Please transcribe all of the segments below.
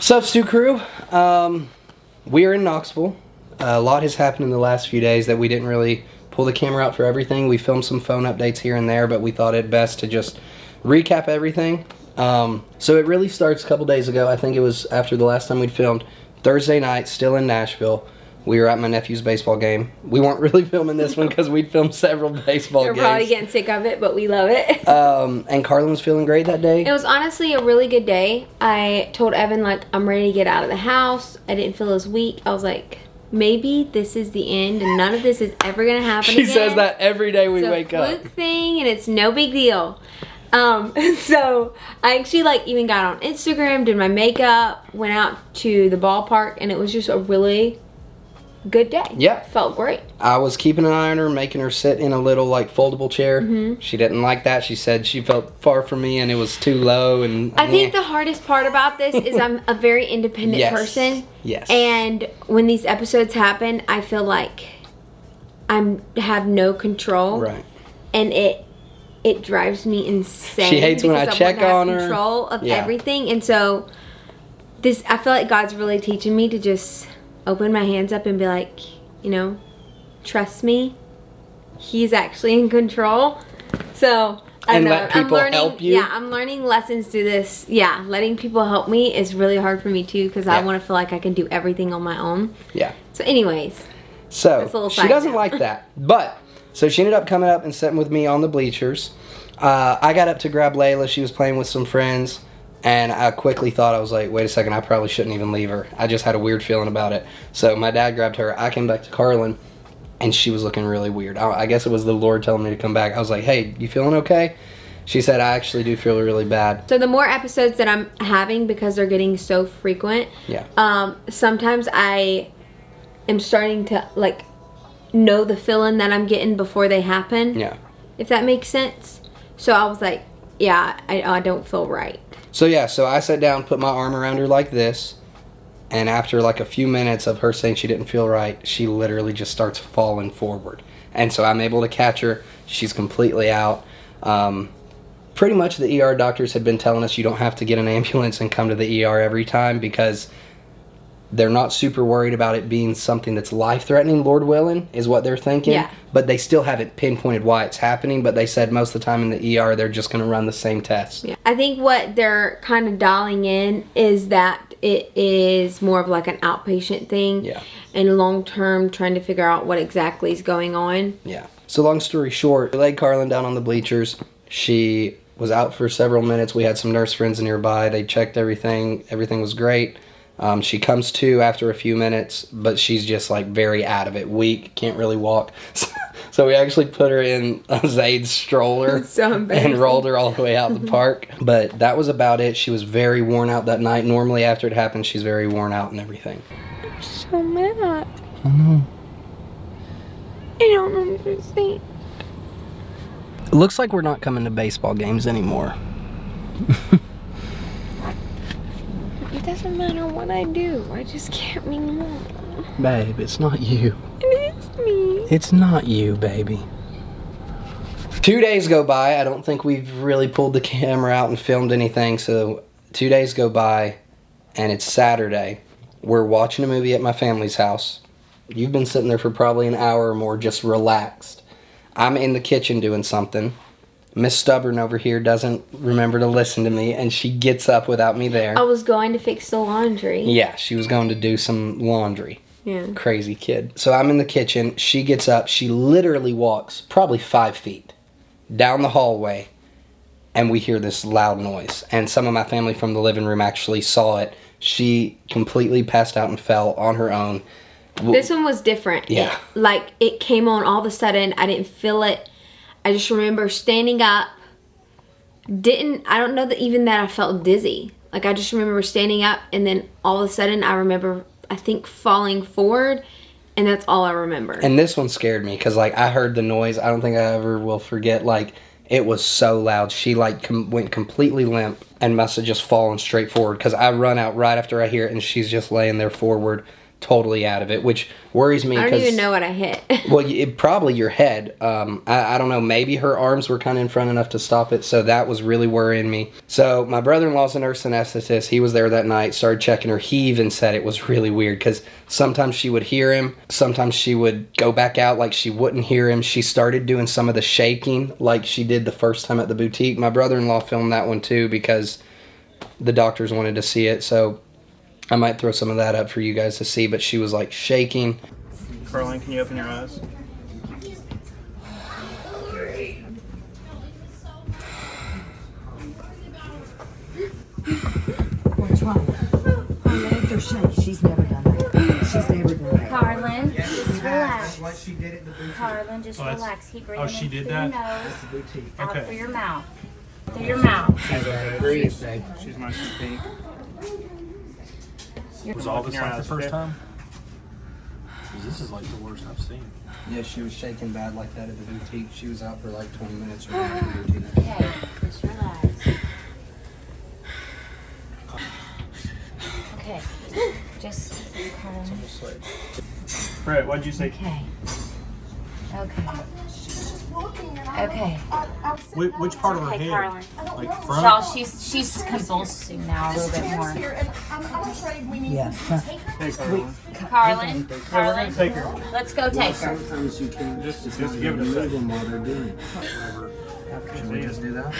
Sup, Stew Crew? We are in Knoxville. A lot has happened in the last few days that we didn't really pull the camera out for everything. We filmed some phone updates here and there, but we thought it best to just recap everything. So it really starts a couple days ago. I think it was after the last time we'd filmed. Thursday night, still in Nashville. We were at my nephew's baseball game. We weren't really filming this one because we'd filmed several baseball games. You're probably getting sick of it, but we love it. And Carlin was feeling great that day. It was honestly a really good day. I told Evan, like, I'm ready to get out of the house. I didn't feel as weak. I was like, maybe this is the end and none of this is ever going to happen again. She says that every day we wake up. It's a fluke thing and it's no big deal. So I actually even got on Instagram, did my makeup, went out to the ballpark, and it was just a really good day. Yeah. Felt great. I was keeping an eye on her, making her sit in a little foldable chair. Mm-hmm. She didn't like that. She said she felt far from me and it was too low. And I think the hardest part about this is I'm a very independent person. Yes. And when these episodes happen, I feel like I have no control. Right. And it drives me insane. She hates when I check on her. Control of everything. And so I feel like God's really teaching me to just open my hands up and be like, trust me. He's actually in control. So I don't know. Let people help you. Yeah, I'm learning lessons through this. Yeah, letting people help me is really hard for me too because I want to feel like I can do everything on my own. Yeah. So anyways. So she doesn't like that. But so she ended up coming up and sitting with me on the bleachers. I got up to grab Layla. She was playing with some friends. And I quickly thought, I was like, wait a second, I probably shouldn't even leave her. I just had a weird feeling about it. So my dad grabbed her. I came back to Carlin, and she was looking really weird. I guess it was the Lord telling me to come back. I was like, hey, you feeling okay? She said, I actually do feel really bad. So the more episodes that I'm having, because they're getting so frequent, sometimes I am starting to, know the feeling that I'm getting before they happen. Yeah. If that makes sense. So I was like, yeah, I don't feel right. So I sat down, put my arm around her like this, and after a few minutes of her saying she didn't feel right, she literally just starts falling forward. And so I'm able to catch her. She's completely out. Pretty much the ER doctors had been telling us you don't have to get an ambulance and come to the ER every time because they're not super worried about it being something that's life-threatening, Lord willing, is what they're thinking. Yeah. But they still haven't pinpointed why it's happening, but they said most of the time in the ER they're just going to run the same test. Yeah. I think what they're kind of dialing in is that it is more of an outpatient thing. Yeah. And long-term trying to figure out what exactly is going on. Yeah. So long story short, we laid Carlin down on the bleachers. She was out for several minutes. We had some nurse friends nearby. They checked everything. Everything was great. She comes to after a few minutes, but she's just very out of it, weak, can't really walk. So we actually put her in a Zayd's stroller and rolled her all the way out the park. But that was about it. She was very worn out that night. Normally after it happens, she's very worn out and everything. I'm so mad. I know. I don't understand. It looks like we're not coming to baseball games anymore. It doesn't matter what I do. I just can't be normal. Babe, it's not you. It is me. It's not you, baby. 2 days go by. I don't think we've really pulled the camera out and filmed anything. So 2 days go by, and it's Saturday. We're watching a movie at my family's house. You've been sitting there for probably an hour or more just relaxed. I'm in the kitchen doing something. Miss Stubborn over here doesn't remember to listen to me, and she gets up without me there. I was going to fix the laundry. Yeah, she was going to do some laundry. Yeah. Crazy kid. So I'm in the kitchen. She gets up. She literally walks probably 5 feet down the hallway, and we hear this loud noise. And some of my family from the living room actually saw it. She completely passed out and fell on her own. This one was different. Yeah. It came on all of a sudden. I didn't feel it. I just remember standing up. I don't know that even that I felt dizzy. I just remember standing up, and then all of a sudden I remember, I think, falling forward, and that's all I remember. And this one scared me because I heard the noise. I don't think I ever will forget. It was so loud. She went completely limp and must have just fallen straight forward because I run out right after I hear it, and she's just laying there forward, totally out of it, which worries me. I don't even know what I hit. Well, probably your head. I don't know. Maybe her arms were kind of in front enough to stop it, so that was really worrying me. So my brother-in-law's a nurse anesthetist. He was there that night, started checking her. He even said it was really weird because sometimes she would hear him, sometimes she would go back out like she wouldn't hear him. She started doing some of the shaking like she did the first time at the boutique. My brother-in-law filmed that one too because the doctors wanted to see it, so I might throw some of that up for you guys to see, but she was like shaking. Carlin, can you open your eyes? What's wrong? Her legs are shaky. She's never done that. She's never done that. Carlin, just relax. Like she did it in the boutique. Carlin, just relax. Keep breathing she in did through that? your nose, out Okay. through your mouth. Through your mouth. She's okay. Breathe, She's nice and pink. Was all this Your like the eyes, first okay? time? 'Cause this is like the worst I've seen. Yeah, she was shaking bad like that at the boutique. She was out for like 20 minutes or more at the boutique. Okay, just relax. Okay, just Carlin. Brett, what'd you say? Okay. Okay. Okay. Which part of her Okay, head? Carlin. Like front? Y'all, she's convulsing now a little bit more. Yeah. Hey, Carlin. Carlin, Yeah, we're Carlin, gonna take her. let's go take her. Sometimes you can't Just give it a second. them while they're doing it. Should we just do that?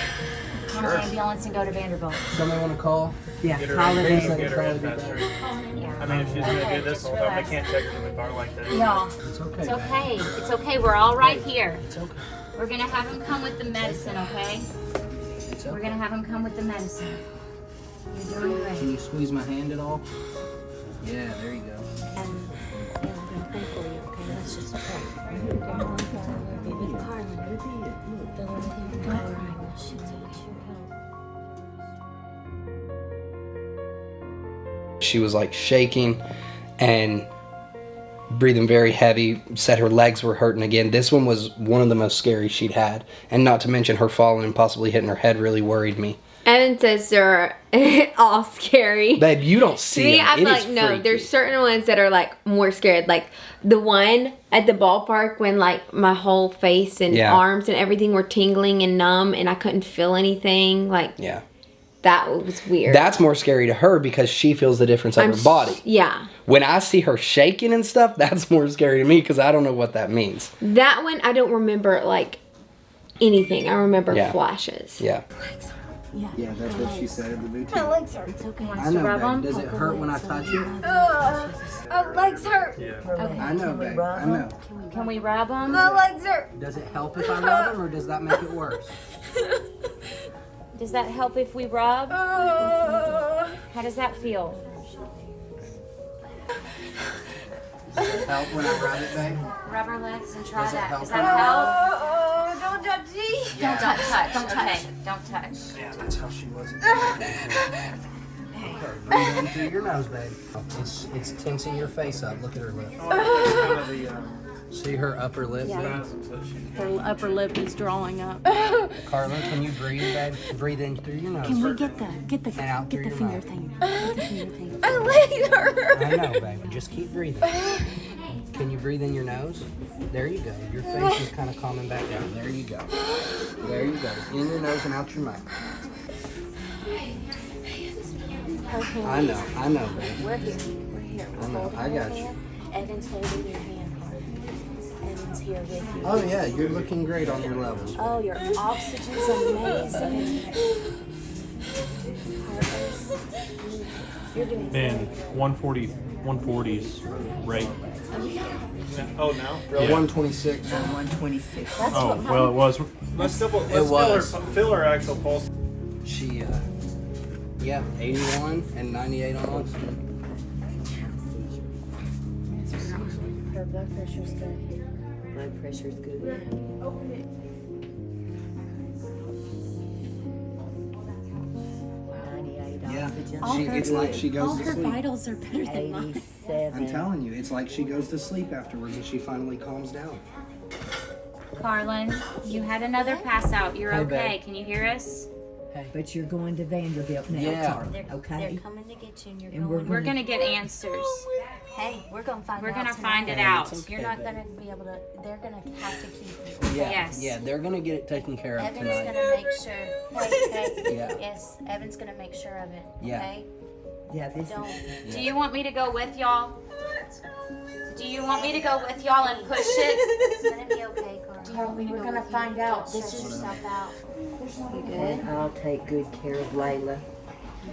Come on, ambulance and go to Vanderbilt. Somebody want to call? Yeah. Get her Call it in, in. get her in faster. Yeah. I mean, if she's gonna Okay, do this just whole time, I relax. can't take her in the car like that. Y'all, It's okay. it's okay. It's okay. We're all right here. It's okay. We're gonna have him come with the medicine, okay? It's We're okay. gonna have him come with the medicine. You're doing Can great. you squeeze my hand at all? Yeah, there you go. And we're gonna pray for you, okay? That's just okay. With Carlin. The Lord with you. All right. She's your help. She was like shaking and breathing very heavy, said her legs were hurting again. This one was one of the most scary she'd had. And not to mention her falling and possibly hitting her head really worried me. Evan says they're all scary. Babe, you don't To see me, them. I'm It like, is no, freaky. there's certain ones that are like more scared. Like the one at the ballpark when like my whole face and Yeah. arms and everything were tingling and numb and I couldn't feel anything. Like Yeah. that was weird. That's more scary to her because she feels the difference of her body. Yeah. When I see her shaking and stuff, that's more scary to me because I don't know what that means. That one, I don't remember like anything. I remember Yeah. flashes. Yeah. Yeah, that's what she said at the boutique. It's okay. I know, babe. Does it hurt when I touch it? My legs hurt. Yeah. Okay. I know, babe. I know. Can we rub him? My legs hurt. Does it help if I rub them or does that make it worse? Does that help if we rub? How does that feel? Does it help when I rub it, babe? Rub her legs and try Does it that. help Does that her? help? Don't touch me. Don't touch. Don't touch. Don't touch. Yeah, that's how she was. Okay, breathe in through your nose, babe. It's tensing your face up. Look at her lip. Kind of the See her upper lip, babe? spasms that she Her upper lip is drawing up. Carlin, can you breathe, babe? Breathe in through your nose. Can we get the And out through your finger mouth. thing? Get the finger thing. My legs hurt. I know, baby. Just keep breathing. Can you breathe in your nose? There you go. Your face is kind of calming back down. There you go. There you go. In your nose and out your mouth. I know, baby. We're here. We're here. I know. I got you. Evan's holding your hand, Carlin. Evan's here with you. Oh yeah, you're looking great on your levels. Oh, your oxygen's amazing. You're doing And 140, 140's right. Oh, now? Yeah. 126. 126. Oh, well, it was. Let's was. feel her actual pulse. She, yeah, 81 and 98 on us. Her blood pressure's good. Blood pressure's good. 98 Yeah. oxygen. It's like she All goes to her sleep. vitals are better than mine. 87. I'm telling you, it's like she goes to sleep afterwards and she finally calms down. Carlin, you had another pass out. You're Hey, okay. babe. Can you hear us? Hey. But you're going to Vanderbilt now, Yeah. Carlin, okay? They're coming to get you, and you're And going. We're gonna get answers. Hey, we're gonna find We're out. gonna tonight. find it out. It's You're okay, not babe. gonna be able to. They're gonna have to keep you. Yeah, Yes. yeah, they're gonna get it taken care of Evan's tonight. gonna make sure. Hey, Yeah. yes, Evan's gonna make sure of it. Yeah. Okay. Yeah, this Don't. Do you want me to go with y'all? Do you want me to go with y'all and push it? It's gonna be okay, Carl. We're gonna find out. This is yourself out. You good? I'll take good care of Layla.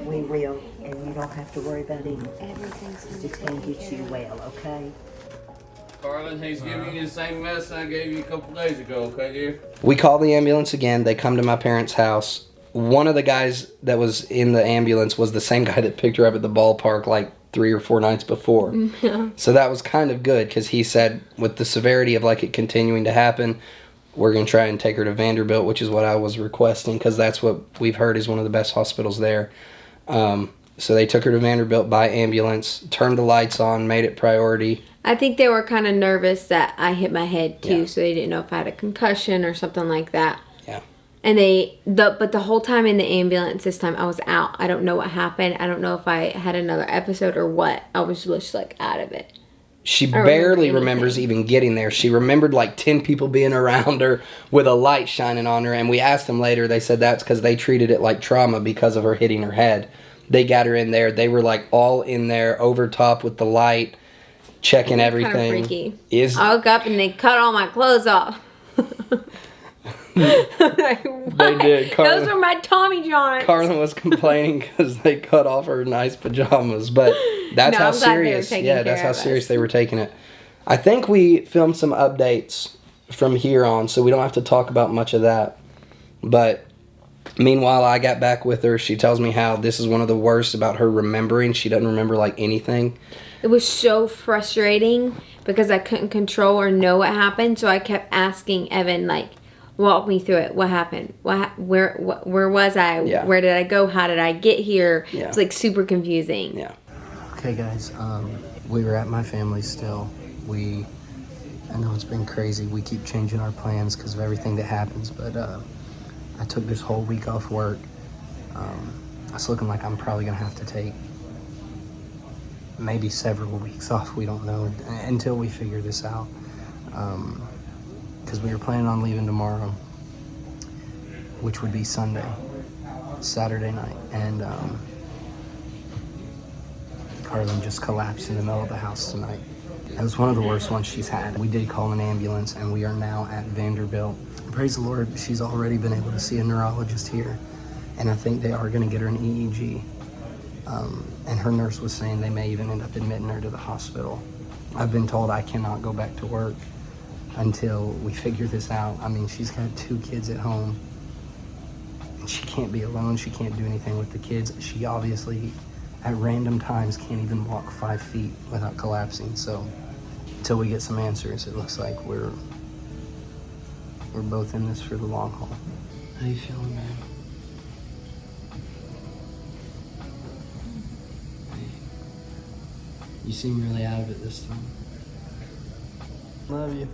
We will, and you don't have to worry about anything. Everything's gonna be Just gonna taken get care you of. well, okay? Carlin, he's giving you the same medicine I gave you a couple days ago, okay, dear? We call the ambulance again. They come to my parents' house. One of the guys that was in the ambulance was the same guy that picked her up at the ballpark like 3 or 4 nights before. So that was kind of good because he said with the severity of like it continuing to happen, we're going to try and take her to Vanderbilt, which is what I was requesting because that's what we've heard is one of the best hospitals there. So they took her to Vanderbilt by ambulance, turned the lights on, made it priority. I think they were kind of nervous that I hit my head too, Yeah. so they didn't know if I had a concussion or something like that. Yeah. And but the whole time in the ambulance this time I was out. I don't know what happened. I don't know if I had another episode or what. I was just like out of it. She I remember barely anything. remembers even getting there. She remembered like 10 people being around her with a light shining on her. And we asked them later, they said that's because they treated it like trauma because of her hitting her head. They got her in there. They were like all in there over top with the light, checking everything. Kind of freaky. Is I woke up and they cut all my clothes off. They did. Those were my Tommy Johns. Carlin was complaining because they cut off her nice pajamas, but that's No, how I'm glad they were serious. taking Yeah, that's care how of us. serious they were taking it. I think we filmed some updates from here on, so we don't have to talk about much of that. But meanwhile, I got back with her. She tells me how this is one of the worst about her remembering. She doesn't remember like anything. It was so frustrating because I couldn't control or know what happened, so I kept asking Evan like, walk me through it. What happened? Where was I? Yeah. Where did I go? How did I get here? Yeah. It's like super confusing. Yeah. Okay, guys. We were at my family's still. I know it's been crazy. We keep changing our plans because of everything that happens, but I took this whole week off work. It's looking like I'm probably gonna have to take maybe several weeks off. We don't know until we figure this out. Because we were planning on leaving tomorrow, which would be Saturday night, and Carlin just collapsed in the middle of the house tonight. That was one of the worst ones she's had. We did call an ambulance, and we are now at Vanderbilt. Praise the Lord, she's already been able to see a neurologist here, and I think they are going to get her an EEG. And her nurse was saying they may even end up admitting her to the hospital. I've been told I cannot go back to work until we figure this out. I mean, she's got 2 kids at home, and she can't be alone. She can't do anything with the kids. She obviously, at random times, can't even walk 5 feet without collapsing. So, until we get some answers, it looks like we're both in this for the long haul. How you feeling, man? You seem really out of it this time. Love you.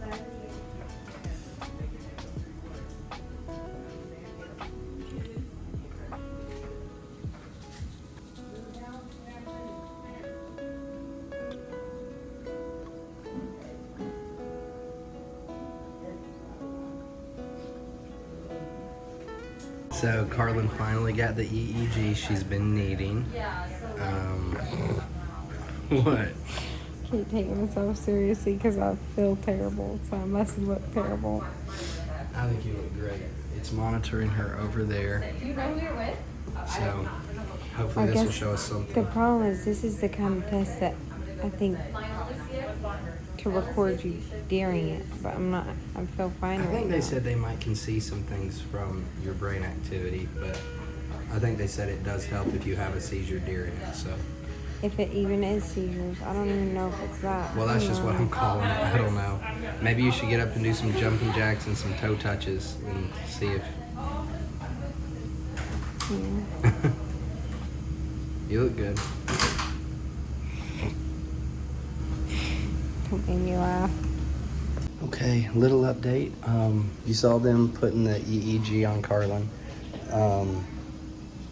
So Carlin finally got the EEG she's been needing. What? Keep taking myself seriously because I feel terrible, so I must look terrible. I think you look great. It's monitoring her over there. Do you know who you're with? So hopefully this will show us The something. problem is this is the kind of test that I think to record you during it, but I feel fine I right think now. they said they might can see some things from your brain activity, but I think they said it does help if you have a seizure during it. So, If it even is seizures, I don't even know if it's that. well, that's just what I'm calling it. I don't know. Maybe you should get up and do some jumping jacks and some toe touches and see if. You look good. Don't make me laugh. Okay, little update. You saw them putting the EEG on Carlin.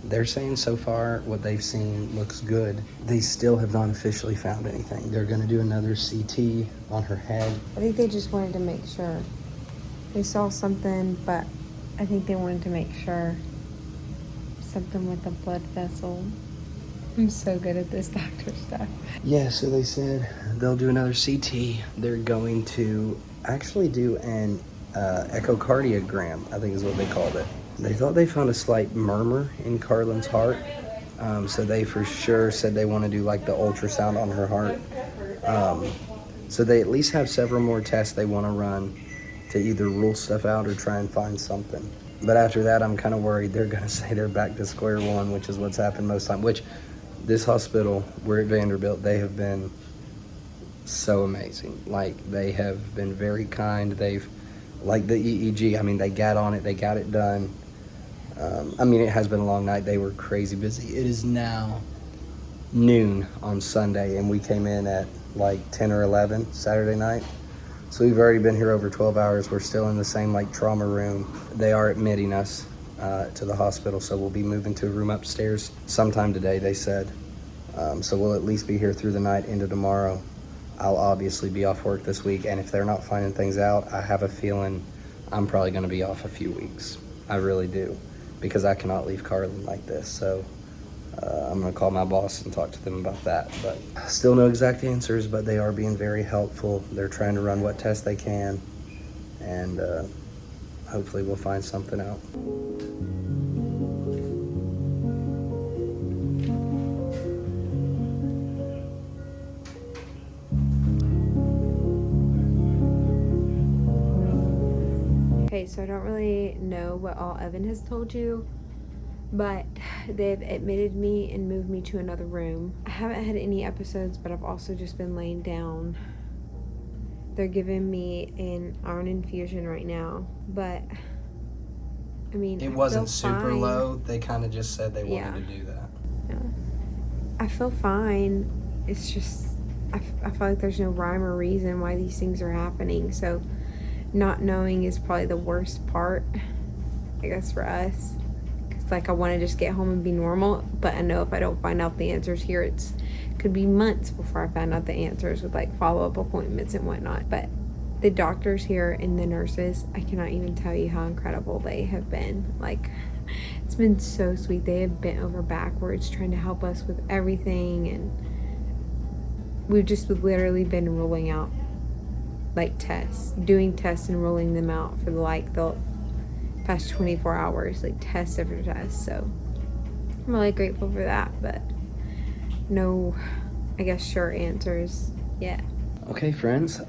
they're saying so far what they've seen looks good. They still have not officially found anything. They're going to do another CT on her head. I think they just wanted to make sure. They saw something, but I think they wanted to make sure. Something with a blood vessel. I'm so good at this doctor stuff. Yeah, so they said they'll do another CT. They're going to actually do an echocardiogram, I think is what they called it. They thought they found a slight murmur in Carlin'S heart. So they for sure said they want to do like the ultrasound on her heart. So they at least have several more tests they want to run to either rule stuff out or try and find something. But after that, I'm kind of worried they're going to say they're back to square one, which is what's happened most time. Which this hospital, we're at Vanderbilt, they have been so amazing. Like, they have been very kind. They've, like the EEG, I mean, they got on it, they got it done. I mean, it has been a long night. They were crazy busy. It is now noon on Sunday, and we came in at like 10 or 11 Saturday night. So we've already been here over 12 hours. We're still in the same like trauma room. They are admitting us to the hospital, so we'll be moving to a room upstairs sometime today, they said. So we'll at least be here through the night into tomorrow. I'll obviously be off work this week, and if they're not finding things out, I have a feeling I'm probably going to be off a few weeks. I really do, because I cannot leave Carlin like this. So I'm going to call my boss and talk to them about that. But still no exact answers, but they are being very helpful. They're trying to run what tests they can, and hopefully we'll find something out. Okay, so I don't really know what all Evan has told you, but they've admitted me and moved me to another room. I haven't had any episodes, but I've also just been laying down. They're giving me an iron infusion right now, but I mean, It I wasn't feel super fine. low. They kind of just said they wanted Yeah. to do that. I feel fine. It's just, I feel like there's no rhyme or reason why these things are happening. So not knowing is probably the worst part, I guess, for us. Because, like, I want to just get home and be normal. But I know if I don't find out the answers here, it could be months before I find out the answers with, like, follow-up appointments and whatnot. But the doctors here and the nurses, I cannot even tell you how incredible they have been. Like, it's been so sweet. They have bent over backwards trying to help us with everything, and we've just literally been rolling out like tests, doing tests and rolling them out for the past 24 hours, like test after test. So I'm really grateful for that, but no, I guess, sure answers yet. Okay, friends,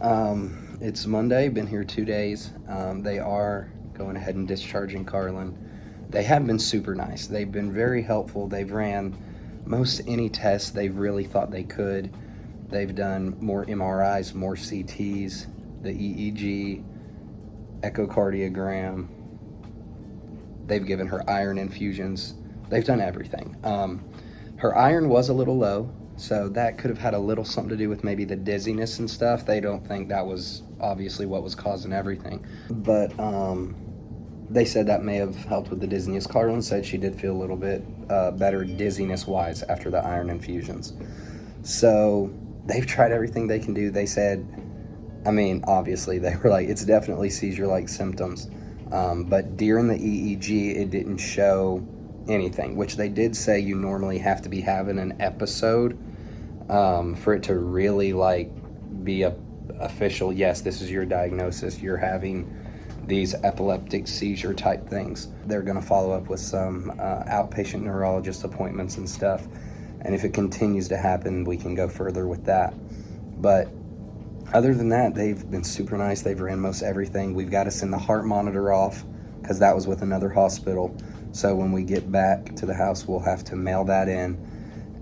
it's Monday, been here 2 days. They are going ahead and discharging Carlin. They have been super nice. They've been very helpful. They've ran most any tests they've really thought they could. They've done more MRIs, more CTs, the EEG, echocardiogram. They've given her iron infusions. They've done everything. Her iron was a little low, so that could have had a little something to do with maybe the dizziness and stuff. They don't think that was obviously what was causing everything. But they said that may have helped with the dizziness. Carlin said she did feel a little bit better dizziness-wise after the iron infusions. So they've tried everything they can do. They said, I mean, obviously, they were like, it's definitely seizure-like symptoms. But during the EEG, it didn't show anything, which they did say you normally have to be having an episode for it to really, like, be a official, yes, this is your diagnosis. You're having these epileptic seizure type things. They're going to follow up with some outpatient neurologist appointments and stuff. And if it continues to happen, we can go further with that. But other than that, they've been super nice. They've ran most everything. We've got to send the heart monitor off because that was with another hospital. So when we get back to the house, we'll have to mail that in.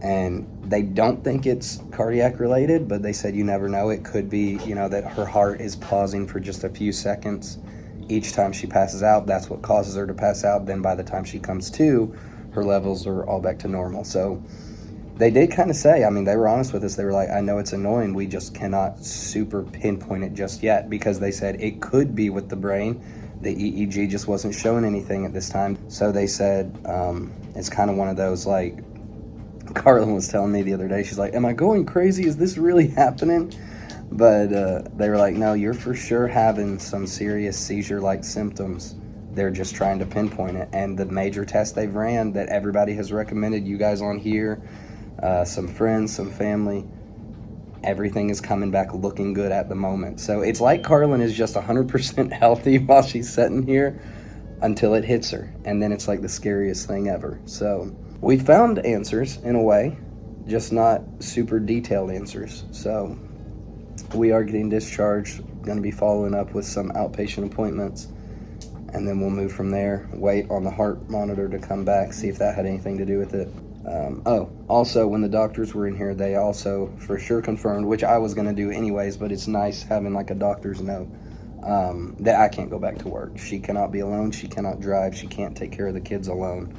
And they don't think it's cardiac related, but they said you never know. It could be, you know, that her heart is pausing for just a few seconds each time she passes out. That's what causes her to pass out. Then by the time she comes to, her levels are all back to normal. So they did kind of say, I mean, they were honest with us. They were like, I know it's annoying. We just cannot super pinpoint it just yet, because they said it could be with the brain. The EEG just wasn't showing anything at this time. So they said, it's kind of one of those, like, Carlin was telling me the other day, she's like, am I going crazy? Is this really happening? But they were like, no, you're for sure having some serious seizure-like symptoms. They're just trying to pinpoint it. And the major test they've ran that everybody has recommended, you guys on here, some friends, some family, everything is coming back looking good at the moment. So it's like Carlin is just 100% healthy while she's sitting here until it hits her. And then it's like the scariest thing ever. So we found answers in a way, just not super detailed answers. So we are getting discharged, going to be following up with some outpatient appointments, and then we'll move from there, wait on the heart monitor to come back, see if that had anything to do with it. Also, when the doctors were in here, they also for sure confirmed, which I was going to do anyways, but it's nice having like a doctor's note, that I can't go back to work. She cannot be alone, she cannot drive, she can't take care of the kids alone.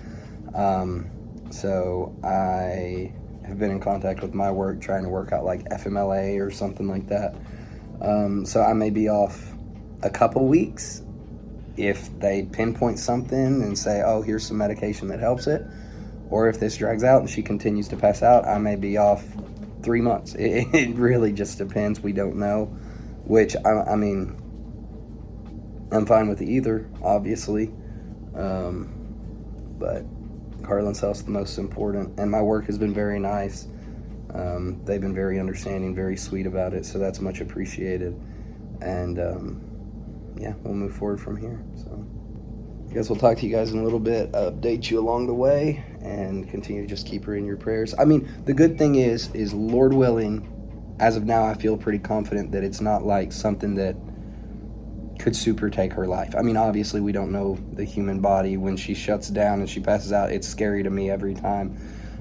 So I have been in contact with my work, trying to work out like FMLA or something like that. So I may be off a couple weeks if they pinpoint something and say, oh, here's some medication that helps it. Or if this drags out and she continues to pass out, I may be off 3 months. It really just depends. We don't know. Which, I mean, I'm fine with either, obviously. But Carlin's health's the most important. And my work has been very nice. They've been very understanding, very sweet about it. So that's much appreciated. And, yeah, we'll move forward from here. So I guess we'll talk to you guys in a little bit, update you along the way, and continue to just keep her in your prayers. I mean, the good thing is Lord willing, as of now, I feel pretty confident that it's not like something that could super take her life. I mean, obviously, we don't know the human body. When she shuts down and she passes out, it's scary to me every time.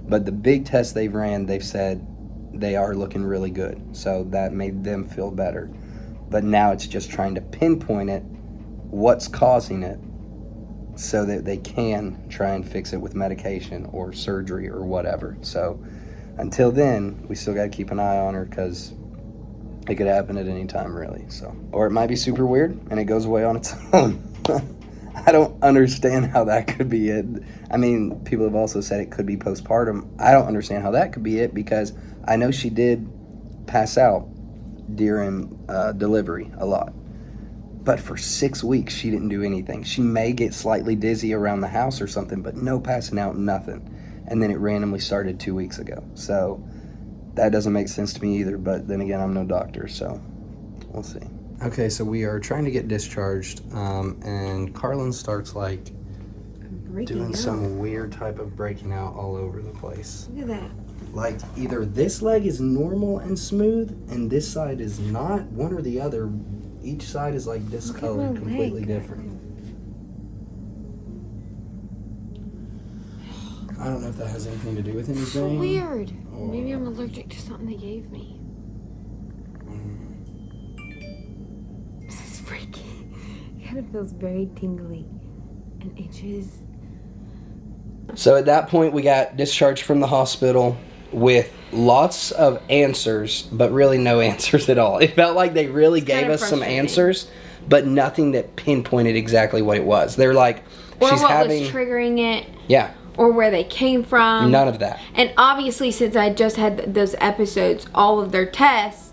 But the big tests they've ran, they've said they are looking really good. So that made them feel better. But now it's just trying to pinpoint it, what's causing it, so that they can try and fix it with medication or surgery or whatever. So until then, we still got to keep an eye on her, because it could happen at any time, really. So, or it might be super weird and it goes away on its own. I don't understand how that could be it. I mean, people have also said it could be postpartum. I don't understand how that could be it, because I know she did pass out during delivery a lot. But for 6 weeks, she didn't do anything. She may get slightly dizzy around the house or something, but no passing out, nothing. And then it randomly started 2 weeks ago. So that doesn't make sense to me either. But then again, I'm no doctor, so we'll see. Okay, so we are trying to get discharged, and Carlin starts like doing some weird type of breaking out all over the place. Look at that. Like, either this leg is normal and smooth, and this side is not, one or the other. Each side is like discolored, completely different. I don't know if that has anything to do with anything. So weird. Maybe I'm allergic to something they gave me. This is freaky. It kind of feels very tingly and itches. So at that point, we got discharged from the hospital with lots of answers, but really no answers at all. It felt like they really gave us some answers, but nothing that pinpointed exactly what it was. They're like, or she's what having... was triggering it. Yeah. Or where they came from. None of that. And obviously, since I just had those episodes, all of their tests,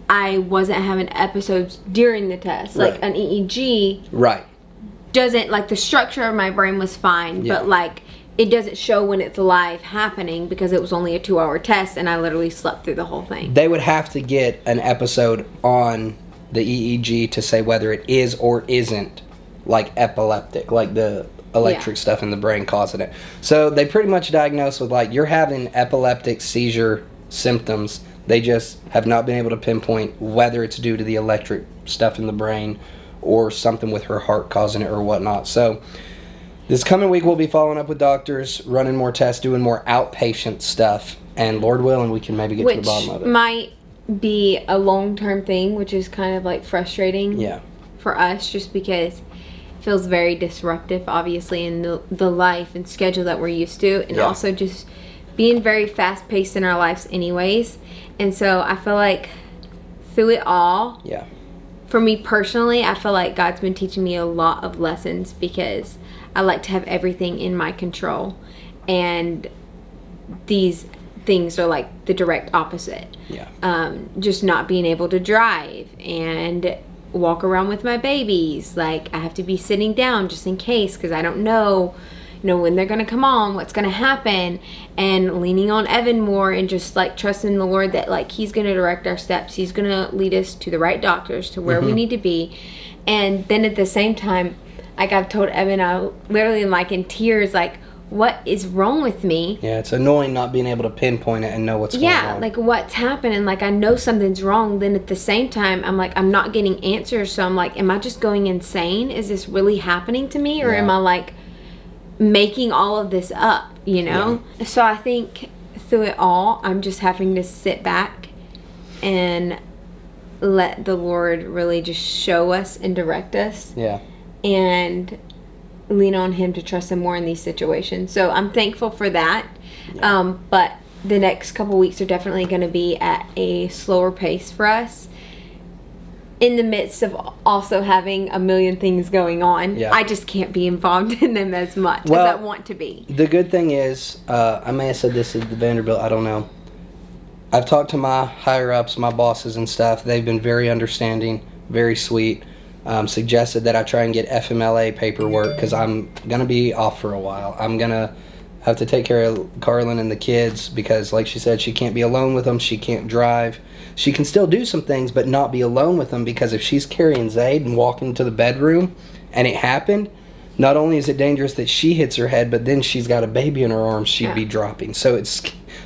I wasn't having episodes during the test. Right. Like an EEG. Right. Doesn't, like, the structure of my brain was fine, Yeah. but, like, it doesn't show when it's live happening, because it was only a 2-hour test and I literally slept through the whole thing. They would have to get an episode on the EEG to say whether it is or isn't like epileptic, like the electric stuff in the brain causing it. So they pretty much diagnosed with, like, you're having epileptic seizure symptoms. They just have not been able to pinpoint whether it's due to the electric stuff in the brain or something with her heart causing it or whatnot. So this coming week, we'll be following up with doctors, running more tests, doing more outpatient stuff, and Lord willing, we can maybe get to the bottom of it. Which might be a long-term thing, which is kind of, like, frustrating for us, just because it feels very disruptive, obviously, in the life and schedule that we're used to, and also just being very fast-paced in our lives anyways. And so I feel like through it all, for me personally, I feel like God's been teaching me a lot of lessons, because I like to have everything in my control. and these things are like the direct opposite. Yeah. Just not being able to drive and walk around with my babies. Like, I have to be sitting down just in case, because I don't know, when they're going to come on, what's going to happen, and leaning on Evan more and just like trusting the Lord that like he's going to direct our steps. He's going to lead us to the right doctors, to where we need to be. And then at the same time, like I've told Evan, I literally am like in tears, like, what is wrong with me? Yeah, it's annoying not being able to pinpoint it and know what's going on. Yeah, like what's happening. Like I know something's wrong. Then at the same time, I'm like, I'm not getting answers. So I'm like, am I just going insane? Is this really happening to me? Or am I like making all of this up, Yeah. So I think through it all, I'm just having to sit back and let the Lord really just show us and direct us. Yeah. And lean on him to trust him more in these situations. So I'm thankful for that. Yeah. But the next couple weeks are definitely going to be at a slower pace for us, in the midst of also having a million things going on. Yeah. I just can't be involved in them as much as I want to be. The good thing is, I may have said this at the Vanderbilt, I don't know. I've talked to my higher ups, my bosses and stuff. They've been very understanding, very sweet. Suggested that I try and get FMLA paperwork because I'm going to be off for a while. I'm going to have to take care of Carlin and the kids because, like she said, she can't be alone with them. She can't drive. She can still do some things, but not be alone with them, because if she's carrying Zayd and walking to the bedroom and it happened, not only is it dangerous that she hits her head, but then she's got a baby in her arms she'd be dropping. So it's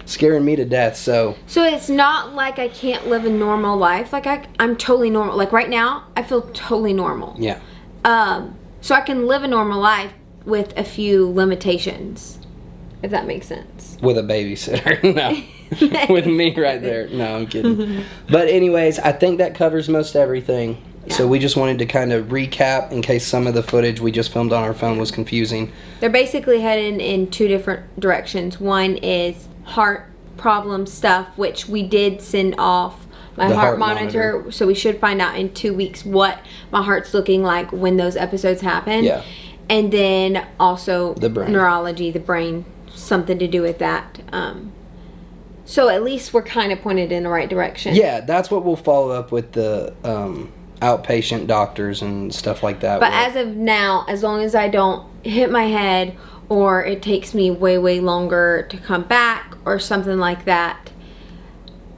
scaring me to death. So it's not like I can't live a normal life. Like I'm totally normal. Like right now, I feel totally normal. Yeah. So I can live a normal life with a few limitations, if that makes sense. With a babysitter. No. With me right there. No, I'm kidding. But anyways, I think that covers most everything. Yeah. So we just wanted to kind of recap in case some of the footage we just filmed on our phone was confusing. They're basically heading in two different directions. One is heart problem stuff, which we did send off my heart monitor. So we should find out in 2 weeks what my heart's looking like when those episodes happen. Yeah. And then also the brain. Neurology, the brain, something to do with that. So at least we're kind of pointed in the right direction. Yeah, that's what we'll follow up with the outpatient doctors and stuff like that. But as of now, as long as I don't hit my head or it takes me way, way longer to come back or something like that,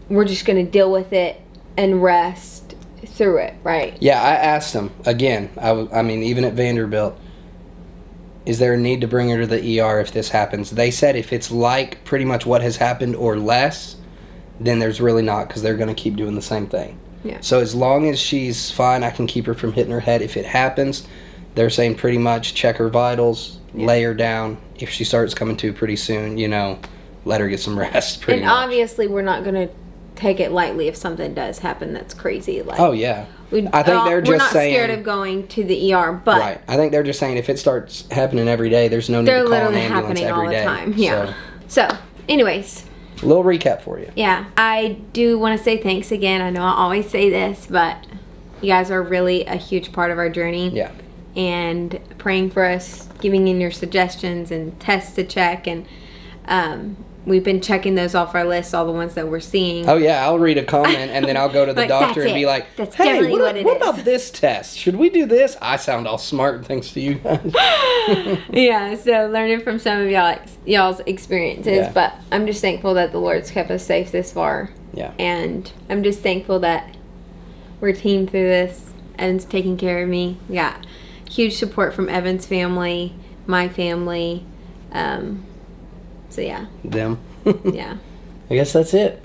we're just going to deal with it and rest through it, right? Yeah, I asked him, again, I mean, even at Vanderbilt, is there a need to bring her to the ER if this happens? They said if it's like pretty much what has happened or less, then there's really not, because they're going to keep doing the same thing. Yeah. So as long as she's fine, I can keep her from hitting her head. If it happens, they're saying pretty much check her vitals, lay her down. If she starts coming to pretty soon, let her get some rest. Pretty much. Obviously, we're not going to take it lightly if something does happen that's crazy. Like, oh, yeah. I think they're just saying... We're not scared of going to the ER, but... Right. I think they're just saying if it starts happening every day, there's no need to call an ambulance every day. They're literally happening all the time. Yeah. So anyways... A little recap for you. Yeah. I do want to say thanks again. I know I always say this, but you guys are really a huge part of our journey. Yeah. And praying for us, giving in your suggestions and tests to check, and we've been checking those off our list, all the ones that we're seeing. Oh yeah, I'll read a comment and then I'll go to the doctor and be like, "Hey, what about this test? Should we do this?" I sound all smart thanks to you guys. Yeah, so learning from some of y'all's experiences, but I'm just thankful that the Lord's kept us safe this far. Yeah. And I'm just thankful that we're teamed through this. Evan's taking care of me. We got huge support from Evan's family, my family. So yeah. Them. Yeah. I guess that's it.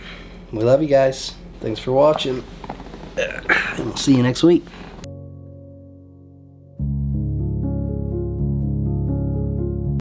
We love you guys. Thanks for watching. And we'll see you next week.